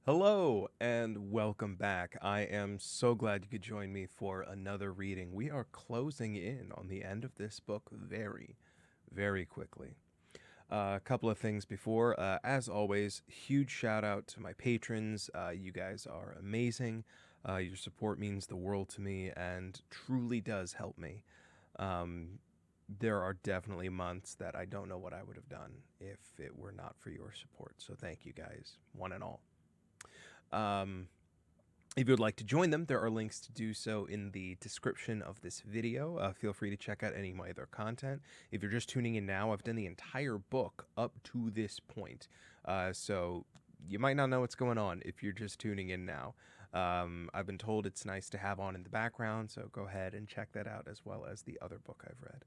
Hello and welcome back. I am so glad you could join me for another reading. We are closing in on the end of this book very, very quickly. A couple of things before. As always, huge shout out to my patrons. You guys are amazing. Your support means the world to me and truly does help me. Um, there are definitely months that I don't know what I would have done if it were not for your support. So thank you guys, one and all. Um, if you would like to join them, there are links to do so in the description of this video. Feel free to check out any of my other content. If you're just tuning in now, I've done the entire book up to this point. So you might not know what's going on if you're just tuning in now. I've been told it's nice to have on in the background, so go ahead and check that out as well as the other book I've read.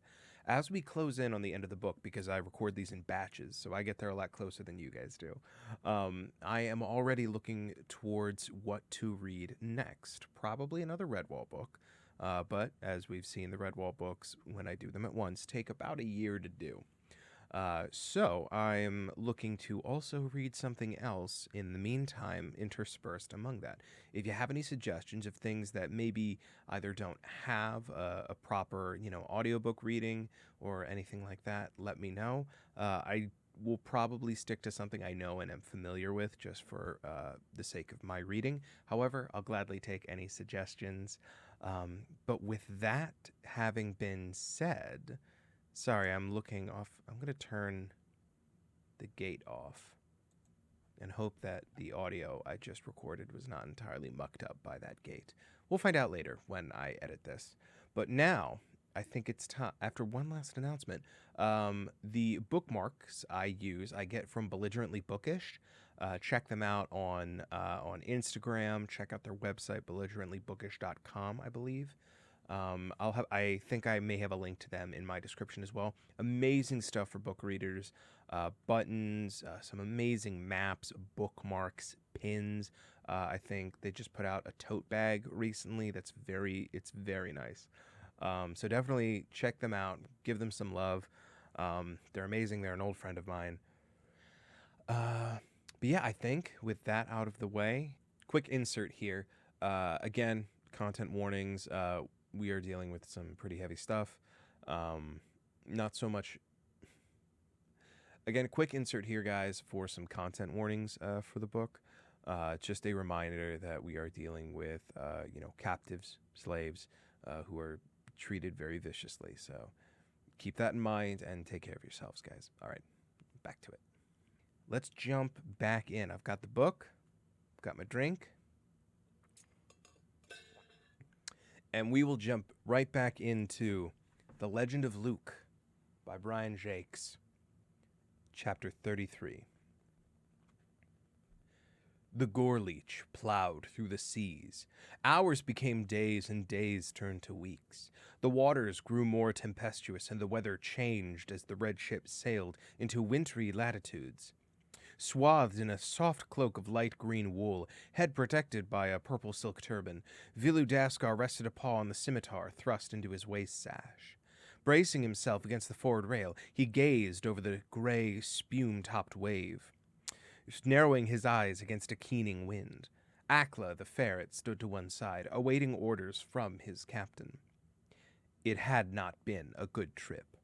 As we close in on the end of the book, because I record these in batches, so I get there a lot closer than you guys do, I am already looking towards what to read next. Probably another Redwall book, but as we've seen, the Redwall books, when I do them at once, take about a year to do. So I'm looking to also read something else in the meantime, interspersed among that. If you have any suggestions of things that maybe either don't have a proper, audiobook reading or anything like that, let me know. I will probably stick to something I know and am familiar with just for the sake of my reading. However, I'll gladly take any suggestions. But with that having been said, sorry, I'm looking off. I'm going to turn the gate off and hope that the audio I just recorded was not entirely mucked up by that gate. We'll find out later when I edit this. But now, I think it's time. After one last announcement, the bookmarks I use, I get from Belligerently Bookish. Check them out on Instagram. Check out their website, belligerentlybookish.com, I believe. I think I may have a link to them in my description as well. Amazing stuff for book readers. Buttons, some amazing maps, bookmarks, pins. I think they just put out a tote bag recently it's very nice. So definitely check them out. Give them some love. They're amazing. They're an old friend of mine. But yeah, I think with that out of the way, quick insert here. Again, content warnings. We are dealing with some pretty heavy stuff. Not so much. Again, quick insert here, guys, for some content warnings for the book. Just a reminder that we are dealing with, captives, slaves, who are treated very viciously. So keep that in mind and take care of yourselves, guys. All right, back to it. Let's jump back in. I've got the book, got my drink, and we will jump right back into The Legend of Luke by Brian Jacques, Chapter 33. The gore leech plowed through the seas. Hours became days, and days turned to weeks. The waters grew more tempestuous, and the weather changed as the red ship sailed into wintry latitudes. Swathed in a soft cloak of light green wool, head protected by a purple silk turban, Vilu Daskar rested a paw on the scimitar thrust into his waist sash. Bracing himself against the forward rail, he gazed over the gray, spume-topped wave, narrowing his eyes against a keening wind. Akla, the ferret, stood to one side, awaiting orders from his captain. It had not been a good trip.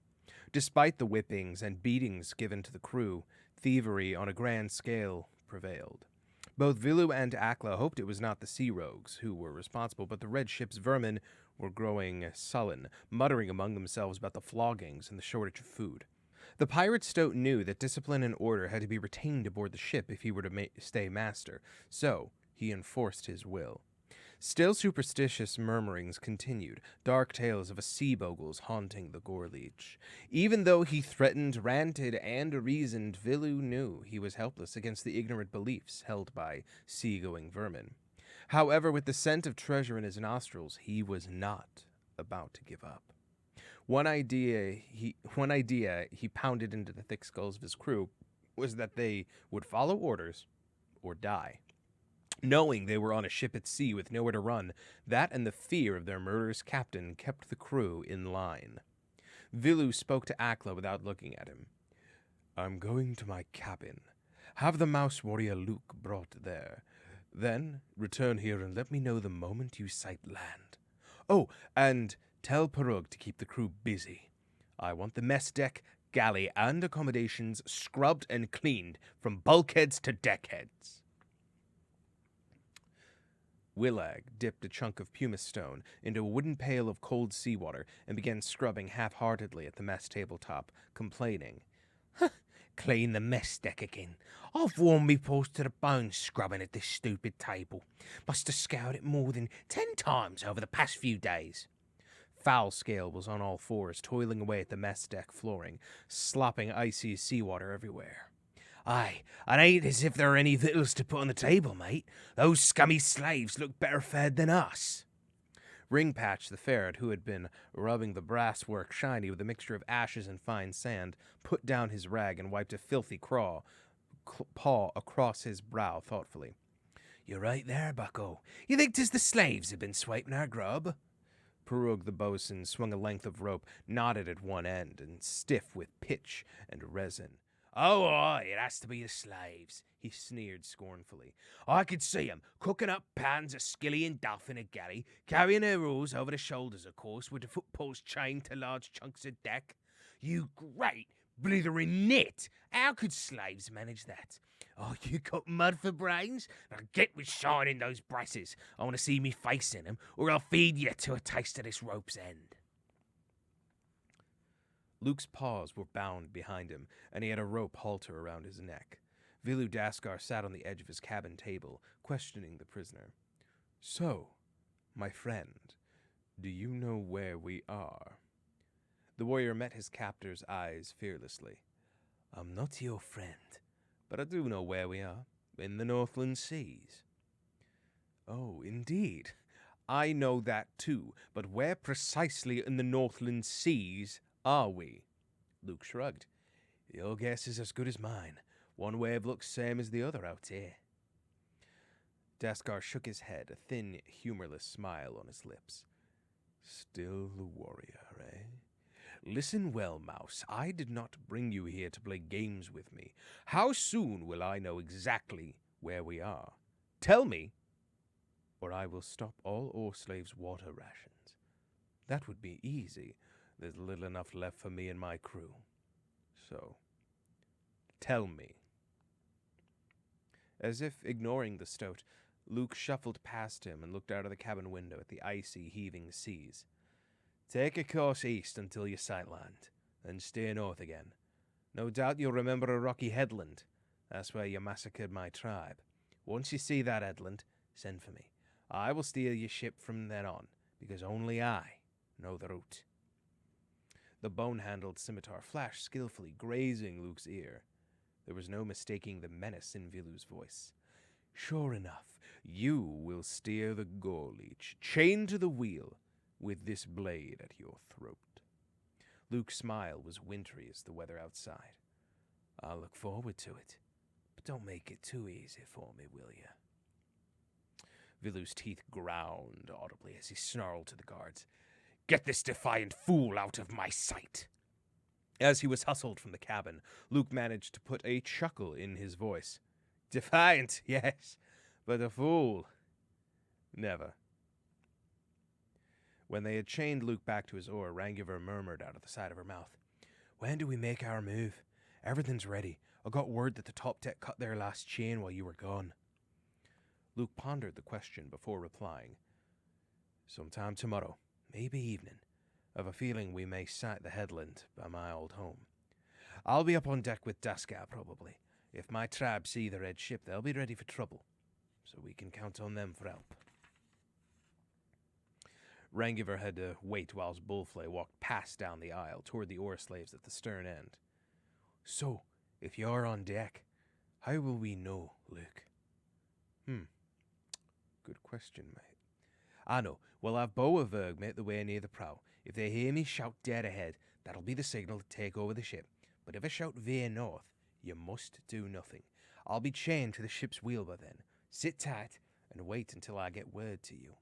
Despite the whippings and beatings given to the crew, thievery on a grand scale prevailed. Both Vilu and Akla hoped it was not the sea rogues who were responsible, but the red ship's vermin were growing sullen, muttering among themselves about the floggings and the shortage of food. The pirate stoat knew that discipline and order had to be retained aboard the ship if he were to stay master, so he enforced his will. Still superstitious murmurings continued, dark tales of a sea bogles haunting the gore leech. Even though he threatened, ranted, and reasoned, Vilu knew he was helpless against the ignorant beliefs held by sea-going vermin. However, with the scent of treasure in his nostrils, he was not about to give up. One idea he pounded into the thick skulls of his crew was that they would follow orders or die. Knowing they were on a ship at sea with nowhere to run, that and the fear of their murderous captain kept the crew in line. Vilu spoke to Akla without looking at him. "I'm going to my cabin. Have the mouse warrior Luke brought there. Then return here and let me know the moment you sight land. Oh, and tell Perug to keep the crew busy. I want the mess deck, galley, and accommodations scrubbed and cleaned from bulkheads to deckheads. Willag dipped a chunk of pumice stone into a wooden pail of cold seawater and began scrubbing half-heartedly at the mess tabletop, complaining. Clean the mess deck again. I've worn me paws to the bone scrubbing at this stupid table. Must have scoured it more than 10 times over the past few days. Foul-Scale was on all fours, toiling away at the mess deck flooring, slopping icy seawater everywhere. Aye, it ain't as if there are any victuals to put on the table, mate. Those scummy slaves look better fed than us. Ringpatch the ferret, who had been rubbing the brasswork shiny with a mixture of ashes and fine sand, put down his rag and wiped a filthy paw across his brow thoughtfully. You're right there, bucko. You think 'tis the slaves who've been swiping our grub? Perug the boatswain swung a length of rope, knotted at one end and stiff with pitch and resin. Oh, aye, it has to be the slaves, he sneered scornfully. I could see 'em cooking up pans of skilly and duff in a galley, carrying their oars over the shoulders, of course, with the footposts chained to large chunks of deck. You great blithering nit! How could slaves manage that? Oh, you got mud for brains? Now get with shining those brasses. I want to see me face in 'em, or I'll feed you to a taste of this rope's end. Luke's paws were bound behind him, and he had a rope halter around his neck. Vilu Daskar sat on the edge of his cabin table, questioning the prisoner. So, my friend, do you know where we are? The warrior met his captor's eyes fearlessly. I'm not your friend, but I do know where we are, in the Northland Seas. Oh, indeed. I know that too, but where precisely in the Northland Seas are we? Luke shrugged. Your guess is as good as mine. One wave looks same as the other out here. Daskar shook his head, a thin, humorless smile on his lips. Still the warrior, eh? Listen well, Mouse. I did not bring you here to play games with me. How soon will I know exactly where we are? Tell me, or I will stop all ore slaves' water rations. That would be easy. There's little enough left for me and my crew. So, tell me. As if ignoring the stoat, Luke shuffled past him and looked out of the cabin window at the icy, heaving seas. Take a course east until you sight land, then steer north again. No doubt you'll remember a rocky headland. That's where you massacred my tribe. Once you see that headland, send for me. I will steer your ship from then on, because only I know the route. The bone-handled scimitar flashed skillfully, grazing Luke's ear. There was no mistaking the menace in Vilu's voice. Sure enough, you will steer the Gorleech, chained to the wheel, with this blade at your throat. Luke's smile was wintry as the weather outside. I'll look forward to it, but don't make it too easy for me, will you? Vilu's teeth ground audibly as he snarled to the guards. Get this defiant fool out of my sight! As he was hustled from the cabin, Luke managed to put a chuckle in his voice. Defiant, yes, but a fool. Never. When they had chained Luke back to his oar, Rangiver murmured out of the side of her mouth. When do we make our move? Everything's ready. I got word that the top deck cut their last chain while you were gone. Luke pondered the question before replying. Sometime tomorrow, maybe evening. I've a feeling we may sight the headland by my old home. I'll be up on deck with Daskar, probably. If my tribe see the red ship, they'll be ready for trouble, so we can count on them for help. Rangiver had to wait whilst Bullflay walked past down the aisle toward the oar slaves at the stern end. So, if you're on deck, how will we know, Luke? Good question, mate. I know. Well, I've Boa and Verg made the way near the prow. If they hear me shout dead ahead, that'll be the signal to take over the ship. But if I shout veer north, you must do nothing. I'll be chained to the ship's wheel by then. Sit tight and wait until I get word to you.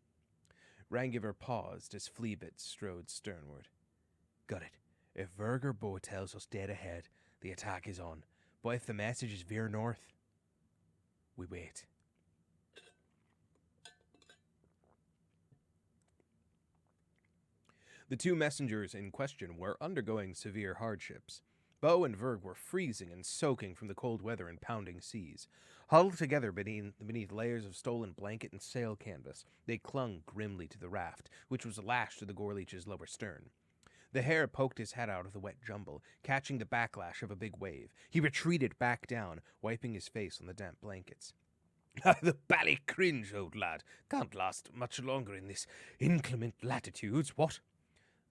Rangiver paused as Fleabit strode sternward. Got it. If Verg or Bo tells us dead ahead, the attack is on. But if the message is veer north, we wait. The two messengers in question were undergoing severe hardships. Bo and Verg were freezing and soaking from the cold weather and pounding seas. Huddled together beneath layers of stolen blanket and sail canvas, they clung grimly to the raft, which was lashed to the Gorleech's lower stern. The hare poked his head out of the wet jumble, catching the backlash of a big wave. He retreated back down, wiping his face on the damp blankets. The bally cringe, old lad. Can't last much longer in this inclement latitudes, what?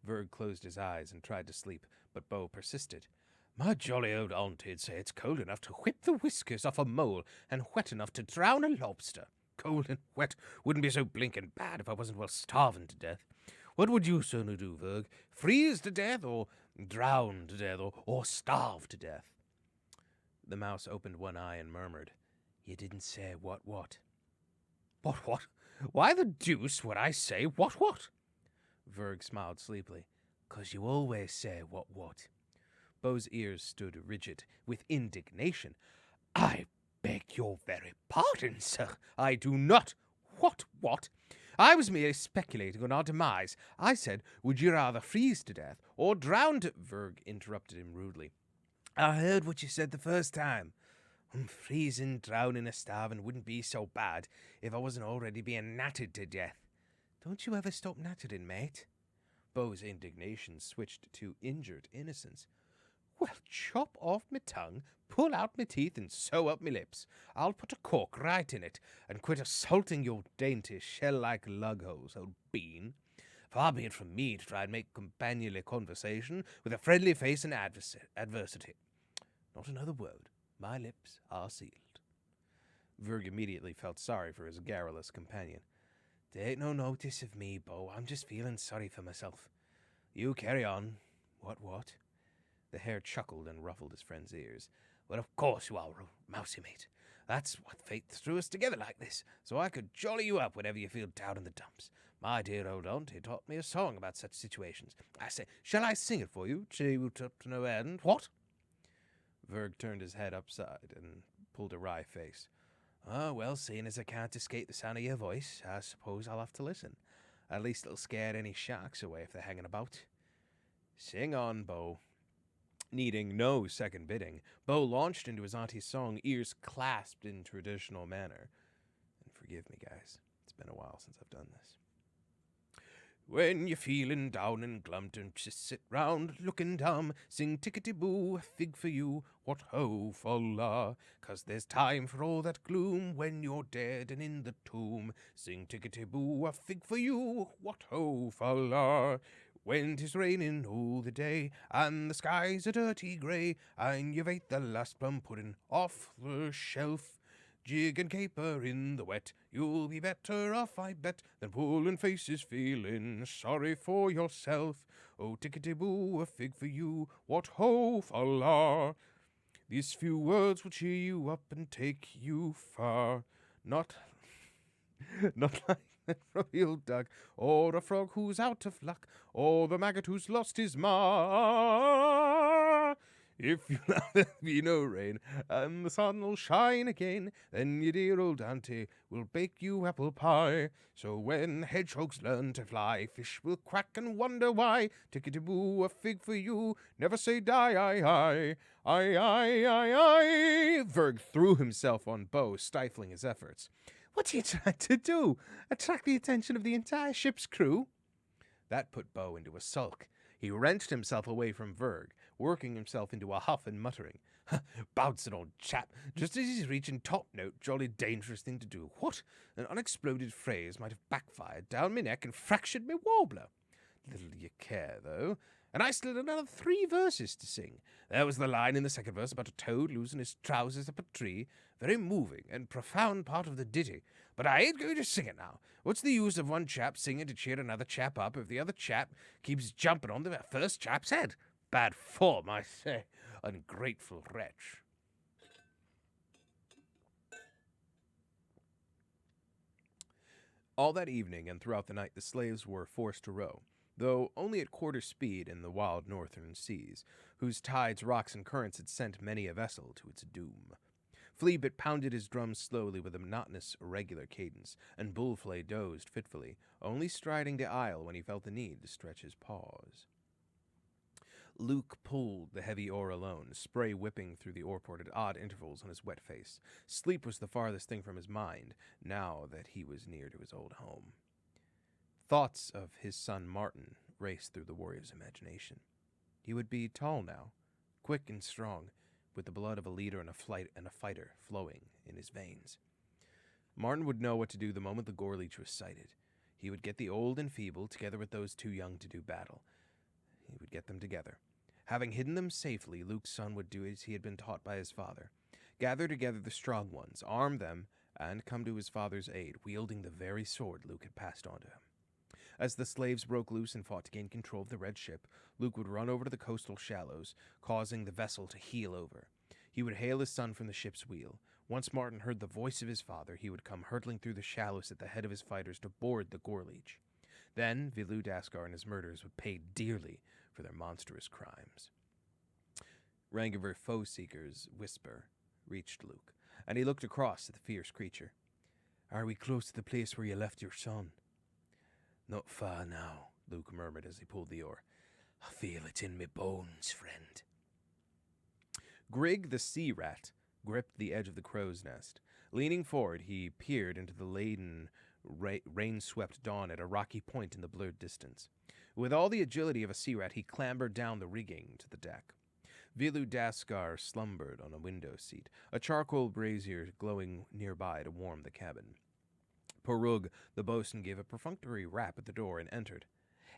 Verg closed his eyes and tried to sleep, but Bo persisted. My jolly old aunt'd say it's cold enough to whip the whiskers off a mole and wet enough to drown a lobster. Cold and wet wouldn't be so blinkin' bad if I wasn't well starving to death. What would you sooner do, Verg? Freeze to death, or drown to death, or starve to death? The mouse opened one eye and murmured, You didn't say what? What? Why the deuce would I say what? Verg smiled sleepily. 'Cause you always say what? Bo's ears stood rigid with indignation. I beg your very pardon, sir. I do not. What? I was merely speculating on our demise. I said, would you rather freeze to death or drown to... Verg interrupted him rudely. I heard what you said the first time. Freezing, drowning, or starving wouldn't be so bad if I wasn't already being nattered to death. Don't you ever stop nattering, mate? Bo's indignation switched to injured innocence. Well, chop off my tongue, pull out my teeth, and sew up my lips. I'll put a cork right in it, and quit assaulting your dainty shell-like lug-holes, old bean. Far be it from me to try and make companionly conversation with a friendly face and adversity. Not another word. My lips are sealed. Verg immediately felt sorry for his garrulous companion. Take no notice of me, Bo. I'm just feeling sorry for myself. You carry on. What? The hare chuckled and ruffled his friend's ears. Well, of course you are, mousy mate. That's what fate threw us together like this, so I could jolly you up whenever you feel down in the dumps. My dear old auntie taught me a song about such situations. I say, shall I sing it for you? She will up to no end. What? Verg turned his head upside and pulled a wry face. Well, seeing as I can't escape the sound of your voice, I suppose I'll have to listen. At least it'll scare any sharks away if they're hanging about. Sing on, Bo. Needing no second bidding, Bo launched into his auntie's song, ears clasped in traditional manner. And forgive me, guys. It's been a while since I've done this. When you're feeling down and glum, don't just sit round looking dumb. Sing tickety-boo, a fig for you, what ho for la. 'Cause there's time for all that gloom when you're dead and in the tomb. Sing tickety-boo, a fig for you, what ho for la. When 'tis raining all the day, and the sky's a dirty grey, and you've ate the last plum pudding off the shelf, jig and caper in the wet, you'll be better off, I bet, than pulling faces feeling sorry for yourself. Oh, tickety-boo, a fig for you, what ho for la. These few words will cheer you up and take you far. Not like that royal duck, or a frog who's out of luck, or the maggot who's lost his ma. If you allow there be no rain, and the sun'll shine again, then your dear old auntie will bake you apple pie. So when hedgehogs learn to fly, fish will quack and wonder why. Tickety-boo, a fig for you, never say die, aye. Verg threw himself on Bo, stifling his efforts. What are you trying to do? Attract the attention of the entire ship's crew? That put Bo into a sulk. He wrenched himself away from Verg, working himself into a huff and muttering. Bouncing old chap, just as he's reaching top note, jolly dangerous thing to do. What? An unexploded phrase might have backfired down my neck and fractured me warbler. Little do you care, though. And I still had another 3 verses to sing. There was the line in the second verse about a toad losing his trousers up a tree. Very moving and profound part of the ditty. But I ain't going to sing it now. What's the use of one chap singing to cheer another chap up if the other chap keeps jumping on the first chap's head? Bad form, I say. Ungrateful wretch. All that evening and throughout the night the slaves were forced to row, though only at quarter speed in the wild northern seas, whose tides, rocks, and currents had sent many a vessel to its doom. Fleabit pounded his drums slowly with a monotonous, irregular cadence, and Bullflay dozed fitfully, only striding the aisle when he felt the need to stretch his paws. Luke pulled the heavy oar alone, spray whipping through the oarport at odd intervals on his wet face. Sleep was the farthest thing from his mind, now that he was near to his old home. Thoughts of his son Martin raced through the warrior's imagination. He would be tall now, quick and strong, with the blood of a leader and a fighter flowing in his veins. Martin would know what to do the moment the Gorleech was sighted. He would get the old and feeble together with those too young to do battle. He would get them together. Having hidden them safely, Luke's son would do as he had been taught by his father. Gather together the strong ones, arm them, and come to his father's aid, wielding the very sword Luke had passed on to him. As the slaves broke loose and fought to gain control of the red ship, Luke would run over to the coastal shallows, causing the vessel to heel over. He would hail his son from the ship's wheel. Once Martin heard the voice of his father, he would come hurtling through the shallows at the head of his fighters to board the Gorleech. Then Vilu Daskar and his murderers would pay dearly for their monstrous crimes. Rangiver Foe-Seeker's whisper reached Luke, and he looked across at the fierce creature. "Are we close to the place where you left your son?" "Not far now," Luke murmured as he pulled the oar. "I feel it in me bones, friend." Grig the sea rat gripped the edge of the crow's nest. Leaning forward, he peered into the laden, rain-swept dawn at a rocky point in the blurred distance. With all the agility of a sea rat, he clambered down the rigging to the deck. Vilu Daskar slumbered on a window seat, a charcoal brazier glowing nearby to warm the cabin. Porug, the boatswain, gave a perfunctory rap at the door and entered.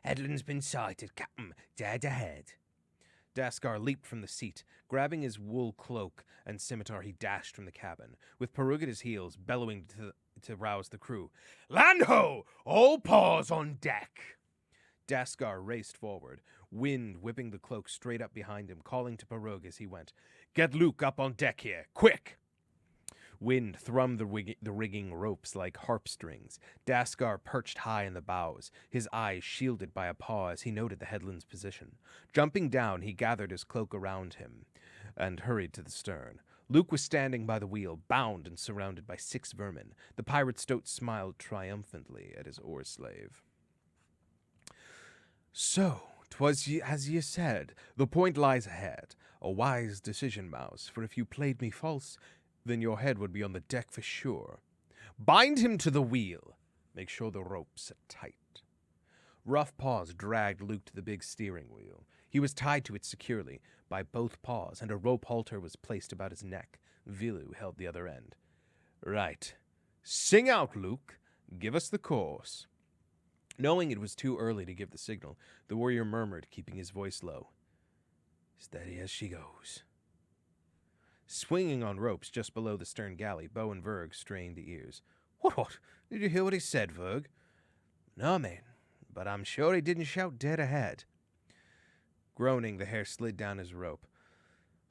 "Headland's been sighted, Captain. Dead ahead." Daskar leaped from the seat. Grabbing his wool cloak and scimitar, he dashed from the cabin, with Porug at his heels, bellowing to rouse the crew. "Land ho! All paws on deck!" Daskar raced forward, wind whipping the cloak straight up behind him, calling to Porug as he went. "Get Luke up on deck here, quick!" Wind thrummed the rigging ropes like harp strings. Daskar perched high in the bows, his eyes shielded by a paw as he noted the headland's position. Jumping down, he gathered his cloak around him and hurried to the stern. Luke was standing by the wheel, bound and surrounded by 6 vermin. The pirate stoat smiled triumphantly at his oar-slave. "So, 'twas as ye said. The point lies ahead. A wise decision, Mouse, for if you played me false, then your head would be on the deck for sure. Bind him to the wheel. Make sure the ropes are tight." Rough paws dragged Luke to the big steering wheel. He was tied to it securely by both paws, and a rope halter was placed about his neck. Vilu held the other end. "Right. Sing out, Luke. Give us the course." Knowing it was too early to give the signal, the warrior murmured, keeping his voice low. "Steady as she goes." Swinging on ropes just below the stern galley, Bo and Verg strained ears. What? Did you hear what he said, Verg?" "No, man, but I'm sure he didn't shout dead ahead." Groaning, the hare slid down his rope.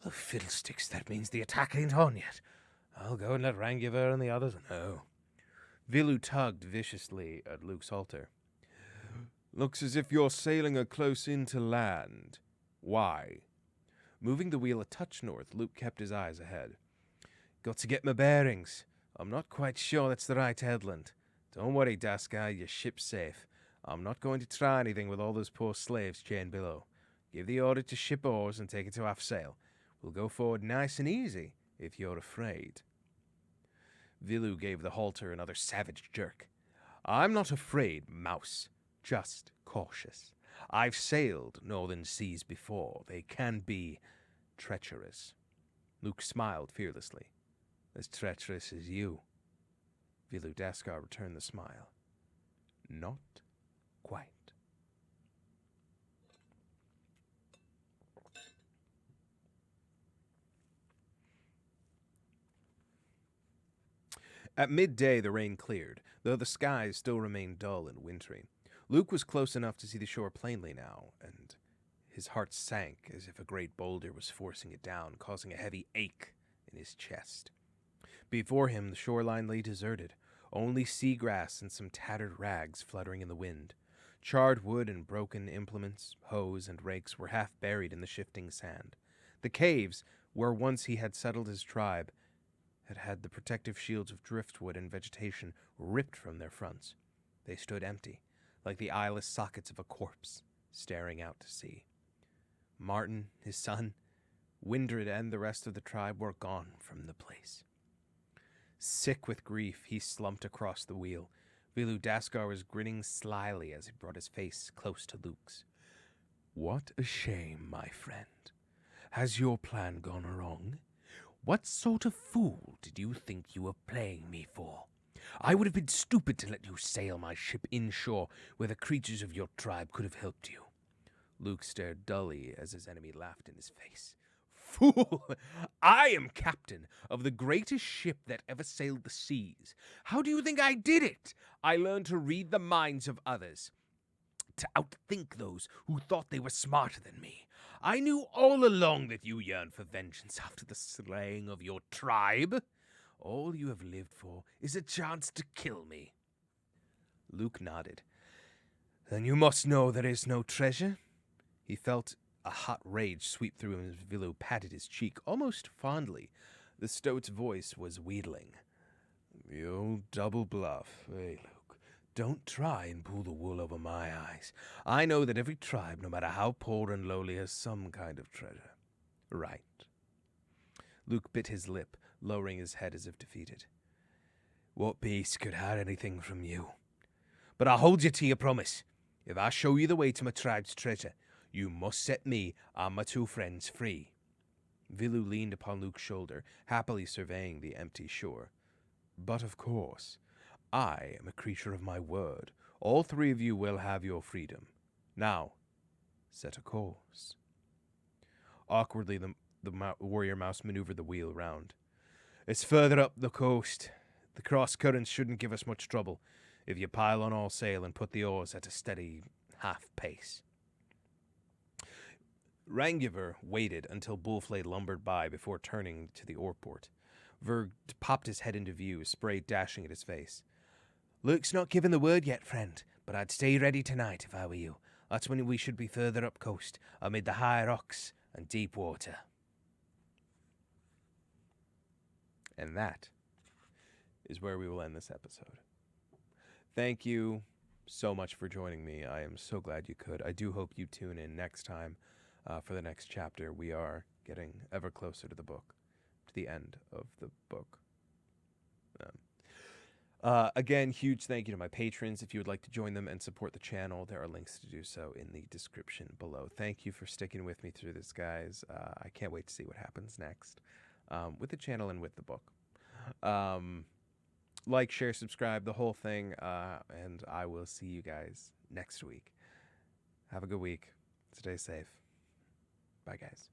"Oh, fiddlesticks, that means the attack ain't on yet. I'll go and let Rangiver and the others know." Vilu tugged viciously at Luke's halter. "Looks as if you're sailing her close into land. Why?" Moving the wheel a touch north, Luke kept his eyes ahead. "Got to get my bearings. I'm not quite sure that's the right headland. Don't worry, Daskar, your ship's safe. I'm not going to try anything with all those poor slaves chained below. Give the order to ship oars and take it to half sail. We'll go forward nice and easy, if you're afraid." Vilu gave the halter another savage jerk. "I'm not afraid, Mouse. Just cautious. I've sailed northern seas before. They can be treacherous." Luke smiled fearlessly. "As treacherous as you." Vilu Daskar returned the smile. "Not quite." At midday, the rain cleared, though the skies still remained dull and wintry. Luke was close enough to see the shore plainly now, and his heart sank as if a great boulder was forcing it down, causing a heavy ache in his chest. Before him, the shoreline lay deserted, only seagrass and some tattered rags fluttering in the wind. Charred wood and broken implements, hoes and rakes were half buried in the shifting sand. The caves, where once he had settled his tribe, had had the protective shields of driftwood and vegetation ripped from their fronts. They stood empty, like the eyeless sockets of a corpse, staring out to sea. Martin, his son, Windred, and the rest of the tribe were gone from the place. Sick with grief, he slumped across the wheel. Vilu Daskar was grinning slyly as he brought his face close to Luke's. "What a shame, my friend. Has your plan gone wrong? What sort of fool did you think you were playing me for? I would have been stupid to let you sail my ship inshore where the creatures of your tribe could have helped you." Luke stared dully as his enemy laughed in his face. "Fool! I am captain of the greatest ship that ever sailed the seas. How do you think I did it? I learned to read the minds of others, to outthink those who thought they were smarter than me. I knew all along that you yearned for vengeance after the slaying of your tribe. All you have lived for is a chance to kill me." Luke nodded. "Then you must know there is no treasure?" He felt a hot rage sweep through him as Vilu patted his cheek, almost fondly. The stoat's voice was wheedling. "The old double bluff, eh, Luke? Don't try and pull the wool over my eyes. I know that every tribe, no matter how poor and lowly, has some kind of treasure." "Right." Luke bit his lip, lowering his head as if defeated. "What beast could hide anything from you? But I'll hold you to your promise. If I show you the way to my tribe's treasure, you must set me and my two friends free." Vilu leaned upon Luke's shoulder, happily surveying the empty shore. "But of course, I am a creature of my word. All three of you will have your freedom. Now, set a course." Awkwardly, the warrior mouse maneuvered the wheel round. "It's further up the coast. The cross currents shouldn't give us much trouble if you pile on all sail and put the oars at a steady half pace." Rangiver waited until Bullflay lumbered by before turning to the oarport. Verg popped his head into view, spray dashing at his face. "Luke's not given the word yet, friend, but I'd stay ready tonight if I were you. That's when we should be further up coast, amid the high rocks and deep water." And that is where we will end this episode. Thank you so much for joining me. I am so glad you could. I do hope you tune in next time for the next chapter. We are getting ever closer to the book, to the end of the book. Again, huge thank you to my patrons. If you would like to join them and support the channel, there are links to do so in the description below. Thank you for sticking with me through this, guys. I can't wait to see what happens next with the channel and with the book. Like, share, subscribe, the whole thing, and I will see you guys next week. Have a good week. Stay safe. Bye, guys.